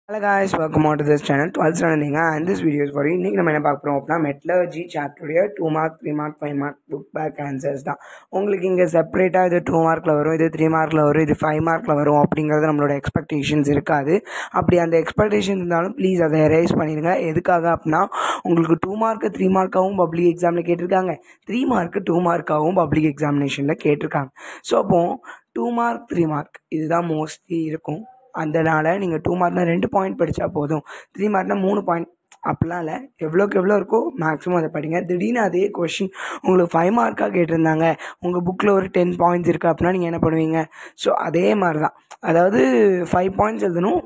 Hello guys, welcome on to this channel 12th standard and this video is for you. இன்னைக்கு நம்ம என்ன பார்க்க போறோம் அப்படினா மெட்டலர்ஜி சாப்டருடைய 2 mark 3 mark 5 mark book back answers தான். உங்களுக்கு இங்க செப்பரேட்டா இது 2 மார்க்ல வரும், இது 3 மார்க்ல வரும், இது 5 மார்க்ல வரும் அப்படிங்கறது நம்மளோட எக்ஸ்பெக்டேஷன்ஸ் இருக்காது. அப்படி அந்த எக்ஸ்பெக்டேஷன்ஸ் இருந்தாலும் ப்ளீஸ் அதை எரேஸ் பண்ணிடுங்க. எதுக்காக அப்படினா உங்களுக்கு 2 மார்க் 3 மார்க்காவும் பப்ளிக் எக்ஸாம்ல கேட்டிருக்காங்க, 3 மார்க் 2 மார்க்காவும் பப்ளிக் எக்ஸாமினேஷன்ல கேட்டிருக்காங்க. ஸோ அப்போ 2 மார்க் 3 மார்க் இதுதான் மோஸ்ட்லி இருக்கும். அதனால் நீங்கள் 2 மார்க்னா 2 பாயிண்ட் படித்தா போதும், 3 மார்க்னா 3 பாயிண்ட் அப்படிலாம் இல்லை. எவ்வளோக்கு எவ்வளோ இருக்கோ மேக்ஸிமம் அதை படிங்க. திடீர்னு அதே கொஷின் உங்களுக்கு 5 மார்க்காக கேட்டிருந்தாங்க, உங்கள் புக்கில் ஒரு 10 பாயிண்ட்ஸ் இருக்குது அப்படின்னா நீங்கள் என்ன பண்ணுவீங்க? ஸோ அதே மாதிரி தான், அதாவது 5 பாயிண்ட்ஸ் எழுதணும்,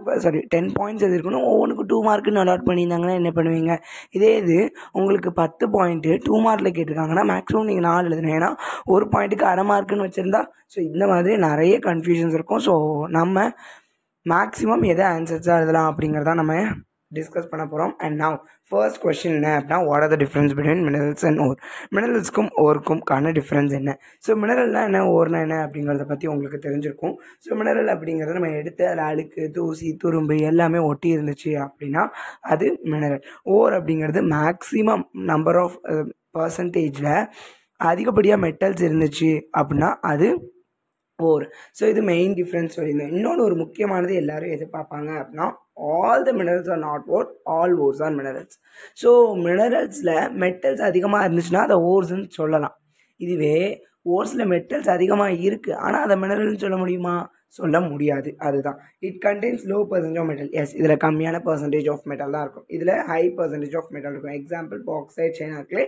10 பாயிண்ட்ஸ் எழுதிருக்கணும், ஒவ்வொன்றுக்கு 2 மார்க்குன்னு அலாட் பண்ணியிருந்தாங்கன்னா என்ன பண்ணுவீங்க? இதே இது உங்களுக்கு 10 பாயிண்ட்டு 2 மார்க்கில் கேட்டிருக்காங்கன்னா மேக்ஸிமம் நீங்கள் 4 எழுதணும். ஏன்னா ஒரு பாயிண்ட்டுக்கு அரை மார்க்குன்னு வச்சுருந்தா ஸோ இந்த மாதிரி நிறைய கன்ஃபியூஷன்ஸ் இருக்கும். ஸோ நம்ம மேக்ஸிமம் எதை ஆன்சர்ஸாக எழுதலாம் அப்படிங்கிறத நம்ம டிஸ்கஸ் பண்ண போகிறோம். அண்ட் நவ் ஃபர்ஸ்ட் கொஸ்டின் என்ன அப்படின்னா, what are the difference between minerals and ore? மினரல்ஸ்க்கும் ஓருக்கும் கான டிஃப்ரென்ஸ் என்ன? ஸோ மினரல்னால் என்ன, ஓர்னா என்ன அப்படிங்கிறத பற்றி உங்களுக்கு தெரிஞ்சிருக்கும். ஸோ மினரல் அப்படிங்கிறத நம்ம எடுத்து அதில் அழுக்கு, தூசி, துரும்பு எல்லாமே ஒட்டி இருந்துச்சு அப்படின்னா அது மினரல். ஓர் அப்படிங்கிறது மேக்ஸிமம் நம்பர் ஆஃப் பர்சன்டேஜில் அதிகப்படியாக மெட்டல்ஸ் இருந்துச்சு அப்படின்னா அது ஓர். ஸோ இது மெயின் டிஃப்ரென்ஸ் சொல்லியிருந்தேன். இன்னொன்று ஒரு முக்கியமானது எல்லாரும் எதிர்பார்ப்பாங்க அப்படின்னா, all the minerals are not ore, all ores are minerals. So மினரல்ஸில் மெட்டல்ஸ் அதிகமாக இருந்துச்சுன்னா அதை ஓர்ஸ்ன்னு சொல்லலாம். இதுவே ஓர்ஸில் மெட்டல்ஸ் அதிகமாக இருக்குது ஆனால் அதை மினரல்னு சொல்ல முடியுமா? சொல்ல முடியாது. அதுதான் it contains low percentage of metal. Yes, இதில் கம்மியான பர்சன்டேஜ் ஆஃப் மெட்டல் தான் இருக்கும், இதில் ஹை பர்சன்டேஜ் ஆஃப் மெட்டல் இருக்கும். எக்ஸாம்பிள் பாக்சைட், சைனாக்லே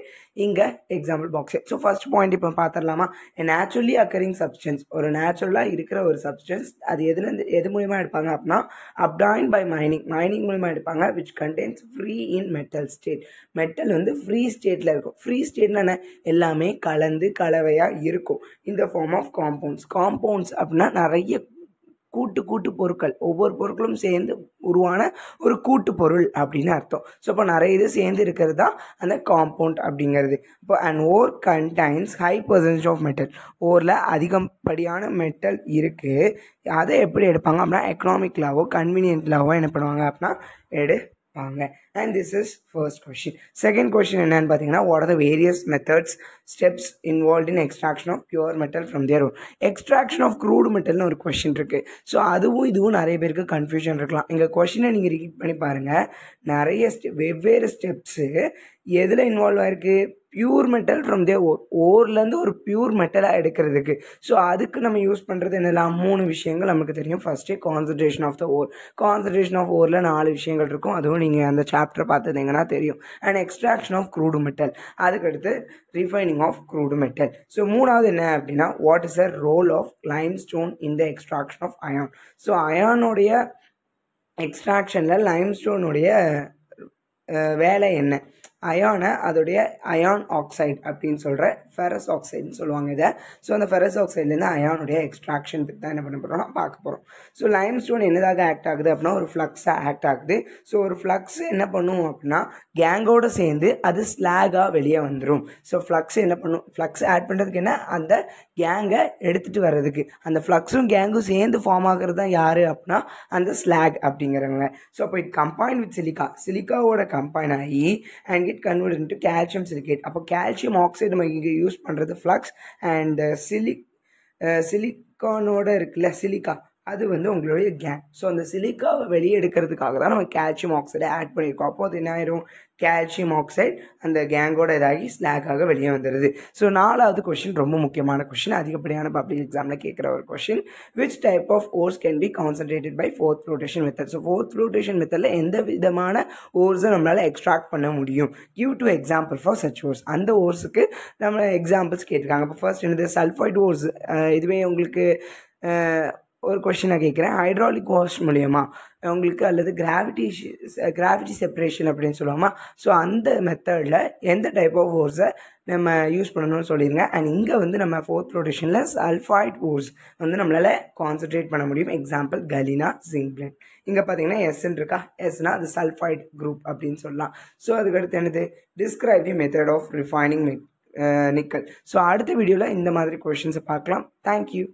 இங்கே example bauxite. So first point இப்போ பார்த்துடலாமா? நேச்சுரலி அக்கரிங் சப்ஸ்டன்ஸ், ஒரு நேச்சுரலாக இருக்கிற ஒரு சப்ஸ்டன்ஸ், அது எது மூலிமா எடுப்பாங்க அப்படின்னா அப்டாயின் பை மைனிங் மூலிமா எடுப்பாங்க. Which contains free in metal state. Metal வந்து ஃப்ரீ ஸ்டேட்டில் இருக்கும். ஃப்ரீ ஸ்டேட்னா என்ன? எல்லாமே கலந்து கலவையாக இருக்கும். இந்த ஃபார்ம் ஆஃப் காம்பவுண்ட்ஸ் அப்படின்னா நிறைய கூட்டு பொருட்கள், ஒவ்வொரு பொருட்களும் சேர்ந்து உருவான ஒரு கூட்டு பொருள் அப்படின்னு அர்த்தம். ஸோ இப்போ நிறைய இது சேர்ந்து இருக்கிறது தான் அந்த காம்பவுண்ட் அப்படிங்கிறது. இப்போ and ore contains high percentage of metal. ஓரில் அதிகப்படியான மெட்டல் இருக்குது. அதை எப்படி எடுப்பாங்க அப்படின்னா எக்கனாமிக் லாவோ கன்வீனியன்ட் லாவோ என்ன பண்ணுவாங்க அப்படின்னா எடுப்பாங்க. And this is first question. Second question என்னன்னு பார்த்தீங்கன்னா, what are the various methods steps involve in extraction of pure metal from their ore? Extraction of crude மெட்டல்னு ஒரு கொஷின் இருக்குது. ஸோ அதுவும் இதுவும் நிறைய பேருக்கு கன்ஃபியூஷன் இருக்கலாம். எங்கள் கொஷினை நீங்கள் ரீட் பண்ணி பாருங்கள். நிறைய வெவ்வேறு ஸ்டெப்ஸு எதில் இன்வால்வ் ஆகிருக்கு? பியூர் மெட்டல் ஃப்ரம் தே ஓர்லேருந்து ஒரு பியூர் மெட்டலாக எடுக்கிறதுக்கு. ஸோ அதுக்கு நம்ம யூஸ் பண்ணுறது என்னெல்லாம்? 3 விஷயங்கள் நமக்கு தெரியும். First concentration of the ore. Concentration of ஓரில் 4 விஷயங்கள் இருக்கும், அதுவும் நீங்கள் அந்த சாப்டர் பார்த்துருந்தீங்கன்னா தெரியும். And extraction of crude metal, அதுக்கடுத்து refining of crude metal. So மூணாவது என்ன அப்படின்னா, what is the role of limestone in the extraction of iron? So அயானுடைய எக்ஸ்ட்ராக்ஷனில் லைம்ஸ்டோனுடைய வேலை என்ன? அயானை அதோடைய அயான் ஆக்சைடு அப்படின்னு சொல்கிற ஃபெரஸ் ஆக்சைடுன்னு சொல்லுவாங்க இதை. ஸோ அந்த ஃபெரஸ் ஆக்சைட்லேருந்து அயானுடைய எக்ஸ்ட்ராக்ஷன் தான் என்ன பண்ண போகிறோம்னா பார்க்க போகிறோம். ஸோ லைம்ஸ்டோன் என்னதாக ஆக்ட் ஆகுது அப்படின்னா ஒரு ஃப்ளக்ஸாக ஆக்ட் ஆகுது. ஸோ ஒரு ஃப்ளக்ஸ் என்ன பண்ணும் அப்படின்னா கேங்கோடு சேர்ந்து அது ஸ்லாகாக வெளியே வந்துடும். ஸோ ஃப்ளக்ஸ் என்ன பண்ணும்? ஃப்ளக்ஸ் ஆட் பண்ணுறதுக்கு என்ன? அந்த கேங்கை எடுத்துகிட்டு வர்றதுக்கு. அந்த ஃப்ளக்ஸும் கேங்கும் சேர்ந்து ஃபார்ம் ஆகிறது தான் யார் அப்படின்னா அந்த ஸ்லாக் அப்படிங்கிறவங்க. ஸோ அப்போ இட் கம்பைன் வித் சிலிக்காவோட கம்பைன் ஆகி and it convert into calcium silicate. அப்போ கால்சியம் ஆக்சைடு நம்ம இங்கே யூஸ் பண்ணுறது ஃப்ளக்ஸ். அண்ட் சிலிக்கானோட இருக்குல்ல சிலிக்கா, அது வந்து உங்களுடைய கேங். ஸோ அந்த சிலிக்காவை வெளியே எடுக்கிறதுக்காக தான் நம்ம கால்சியம் ஆக்சைடை ஆட் பண்ணியிருக்கோம். அப்போ அது என்ன ஆயிரும்? கால்சியம் ஆக்சைடு அந்த கேங்கோட இதாகி ஸ்லாக்காக வெளியே வந்துடுது. ஸோ 4வது கொஷின் ரொம்ப முக்கியமான கொஷின், அதிகப்படியான பப்ளிக் எக்ஸாமில் கேட்குற ஒரு question. Which type of ores can be concentrated by froth flotation method? So froth flotation மெத்தடில் எந்த விதமான ஓர்ஸை நம்மளால் எக்ஸ்ட்ராக்ட் பண்ண முடியும்? Give two example for such ores. அந்த ஓர்ஸுக்கு நம்ம எக்ஸாம்பிள்ஸ் கேட்டிருக்காங்க. இப்போ ஃபர்ஸ்ட் என்னது? Sulphide ores. இதுவே உங்களுக்கு ஒரு கொஷினை கேட்குறேன். ஹைட்ராலிக் வாஷ் மூலயமா உங்களுக்கு அல்லது கிராவிட்டி செப்பரேஷன் அப்படின்னு சொல்லுவாமா? ஸோ அந்த மெத்தடில் எந்த டைப் ஆஃப் ஓர்ஸை நம்ம யூஸ் பண்ணணும்னு சொல்லிடுங்க. அண்ட் இங்கே வந்து நம்ம ஃபோர்த் ரொட்டேஷனில் சல்ஃபைட் ஓர்ஸ் வந்து நம்மளால் கான்சன்ட்ரேட் பண்ண முடியும். Example galena, zinc blende. இங்கே பார்த்தீங்கன்னா எஸ்ன்னு இருக்கா, எஸ்னா அது சல்ஃபைட் குரூப் அப்படின்னு சொல்லலாம். ஸோ அதுக்கடுத்து என்னது? Describe the method of refining nickel. So அடுத்த வீடியோவில் இந்த மாதிரி கொஷின்ஸை பார்க்கலாம். தேங்க்யூ.